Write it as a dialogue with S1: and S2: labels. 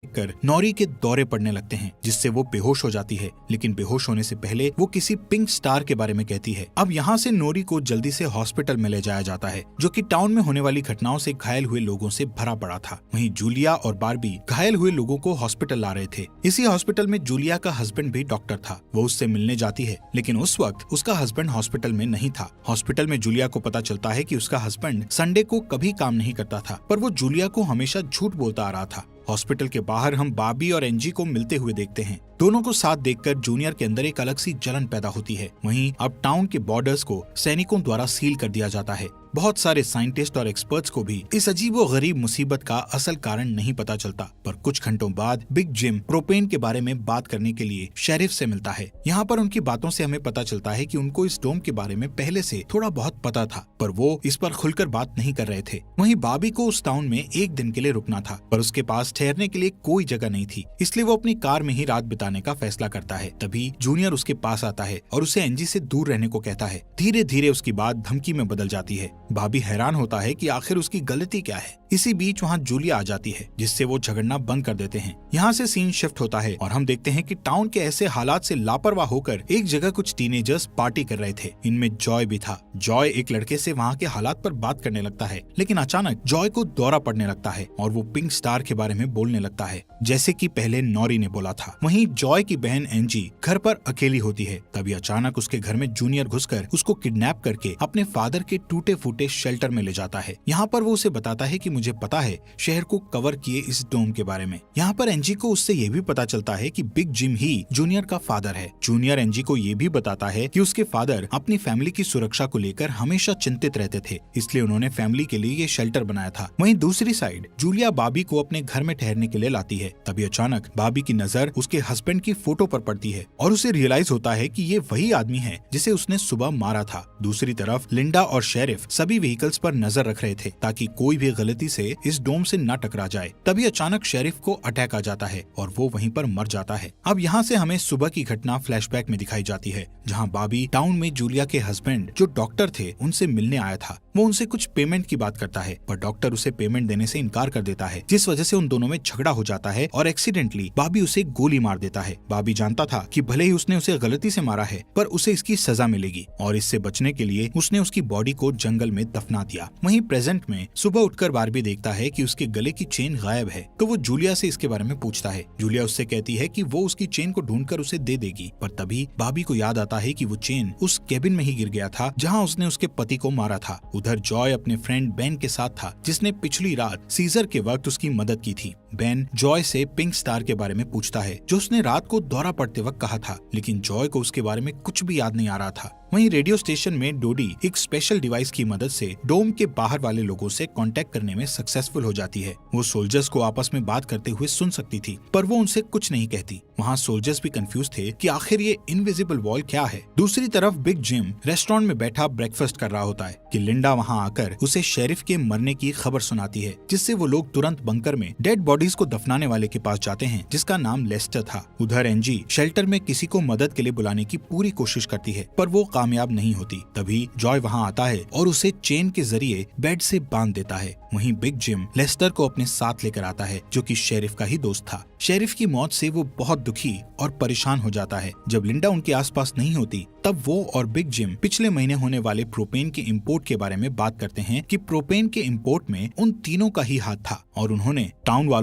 S1: कर नौरी के दौरे पड़ने लगते हैं, जिससे वो बेहोश हो जाती है। लेकिन बेहोश होने से पहले वो किसी पिंक स्टार के बारे में कहती है। अब यहाँ से नौरी को जल्दी से हॉस्पिटल में ले जाया जाता है, जो कि टाउन में होने वाली घटनाओं से घायल हुए लोगों से भरा पड़ा था। वहीं जूलिया और बार्बी घायल हुए लोगों को हॉस्पिटल ला रहे थे। इसी हॉस्पिटल में जूलिया का हस्बैंड भी डॉक्टर था। वो उससे मिलने जाती है, लेकिन उस वक्त उसका हस्बैंड हॉस्पिटल में नहीं था। हॉस्पिटल में जूलिया को पता चलता है कि उसका हस्बैंड संडे को कभी काम नहीं करता था, पर वो जूलिया को हमेशा झूठ बोलता आ रहा था। हॉस्पिटल के बाहर हम बार्बी और एंजी को मिलते हुए देखते हैं। दोनों को साथ देखकर जूनियर के अंदर एक अलग सी जलन पैदा होती है। वहीं अब टाउन के बॉर्डर्स को सैनिकों द्वारा सील कर दिया जाता है। बहुत सारे साइंटिस्ट और एक्सपर्ट्स को भी इस अजीबो गरीब मुसीबत का असल कारण नहीं पता चलता। पर कुछ घंटों बाद बिग जिम प्रोपेन के बारे में बात करने के लिए शेरिफ से मिलता है। यहाँ पर उनकी बातों से हमें पता चलता है कि उनको इस डोम के बारे में पहले से थोड़ा बहुत पता था, पर वो इस पर खुलकर बात नहीं कर रहे थे। वहीं बार्बी को उस टाउन में एक दिन के लिए रुकना था, पर उसके पास ठहरने के लिए कोई जगह नहीं थी, इसलिए वो अपनी कार में ही रात बिताने का फैसला करता है। तभी जूनियर उसके पास आता है और उसे एंजी से दूर रहने को कहता है। धीरे धीरे उसकी बात धमकी में बदल जाती है। बार्बी हैरान होता है कि आखिर उसकी गलती क्या है। इसी बीच वहाँ जूलिया आ जाती है, जिससे वो झगड़ना बंद कर देते हैं। यहाँ से सीन शिफ्ट होता है और हम देखते हैं कि टाउन के ऐसे हालात से लापरवाह होकर एक जगह कुछ टीनेजर्स पार्टी कर रहे थे। इनमें जॉय भी था। जॉय एक लड़के से वहाँ के हालात पर बात करने लगता है, लेकिन अचानक जॉय को दौरा पड़ने लगता है और वो पिंक स्टार के बारे में बोलने लगता है, जैसे कि पहले नौरी ने बोला था। वहीं जॉय की बहन एंजी घर पर अकेली होती है। तभी अचानक उसके घर में जूनियर घुसकर उसको किडनैप करके अपने फादर के टूटे फूटे शेल्टर में ले जाता है। यहाँ पर वो उसे बताता है कि मुझे पता है शहर को कवर किए इस डोम के बारे में। यहाँ पर एंजी को उससे ये भी पता चलता है कि बिग जिम ही जूनियर का फादर है। जूनियर एंजी को ये भी बताता है कि उसके फादर अपनी फैमिली की सुरक्षा को लेकर हमेशा चिंतित रहते थे, इसलिए उन्होंने फैमिली के लिए ये शेल्टर बनाया था। वहीं दूसरी साइड जूलिया बार्बी को अपने घर में ठहरने के लिए लाती है। तभी अचानक बार्बी की नजर उसके हस्बैंड की फोटो पर पड़ती है और उसे रियलाइज होता है कि ये वही आदमी है जिसे उसने सुबह मारा था। दूसरी तरफ लिंडा और शेरिफ सभी व्हीकल्स पर नजर रख रहे थे ताकि कोई भी गलती से इस डोम से न टकरा जाए। तभी अचानक शेरिफ को अटैक आ जाता है और वो वहीं पर मर जाता है। अब यहाँ से हमें सुबह की घटना फ्लैशबैक में दिखाई जाती है, जहाँ बार्बी टाउन में जूलिया के हस्बैंड जो डॉक्टर थे उनसे मिलने आया था। वो उनसे कुछ पेमेंट की बात करता है, पर डॉक्टर उसे पेमेंट देने से इनकार कर देता है, जिस वजह से उन दोनों में झगड़ा हो जाता है और एक्सीडेंटली बार्बी उसे गोली मार देता है। बार्बी जानता था कि भले ही उसने उसे गलती से मारा है, पर उसे इसकी सजा मिलेगी और इससे बचने के लिए उसने उसकी बॉडी को जंगल में दफना दिया। वहीं प्रेजेंट में सुबह उठकर बार्बी देखता है कि उसके गले की चेन गायब है, तो वो जूलिया से इसके बारे में पूछता है। जूलिया उससे कहती है कि वो उसकी चेन को ढूंढकर उसे दे देगी, पर तभी बार्बी को याद आता है कि वो चेन उस केबिन में ही गिर गया था जहाँ उसने उसके पति को मारा था। उधर जॉय अपने फ्रेंड बेन के साथ था, जिसने पिछली रात सीजर के वक्त उसकी मदद की थी। बेन जॉय से पिंक स्टार के बारे में पूछता है, जो उसने रात को दौरा पड़ते वक्त कहा था, लेकिन जॉय को उसके बारे में कुछ भी याद नहीं आ रहा था। वहीं रेडियो स्टेशन में डोडी एक स्पेशल डिवाइस की मदद से डोम के बाहर वाले लोगों से कांटेक्ट करने में सक्सेसफुल हो जाती है। वो सोल्जर्स को आपस में बात करते हुए सुन सकती थी, पर वो उनसे कुछ नहीं कहती। वहाँ सोल्जर्स भी कंफ्यूज थे कि आखिर ये इनविजिबल वॉल क्या है। दूसरी तरफ बिग जिम रेस्टोरेंट में बैठा ब्रेकफास्ट कर रहा होता है कि लिंडा वहाँ आकर उसे शेरिफ के मरने की खबर सुनाती है, जिससे वो लोग तुरंत बंकर में डेड बॉडीज को दफनाने वाले के पास जाते हैं, जिसका नाम लेस्टर था। उधर एंजी शेल्टर में किसी को मदद के लिए बुलाने की पूरी कोशिश करती है, पर वो कामयाब नहीं होती। तभी जॉय वहाँ आता है और उसे चेन के जरिए बेड से बांध देता है। वहीं बिग जिम लेस्टर को अपने साथ लेकर आता है, जो कि शेरिफ का ही दोस्त था। शेरिफ की मौत से वो बहुत दुखी और परेशान हो जाता है। जब लिंडा उनके आसपास नहीं होती, तब वो और बिग जिम पिछले महीने होने वाले प्रोपेन के इंपोर्ट के बारे में बात करते हैं कि प्रोपेन के इंपोर्ट में उन तीनों का ही हाथ था और उन्होंने टाउन वालों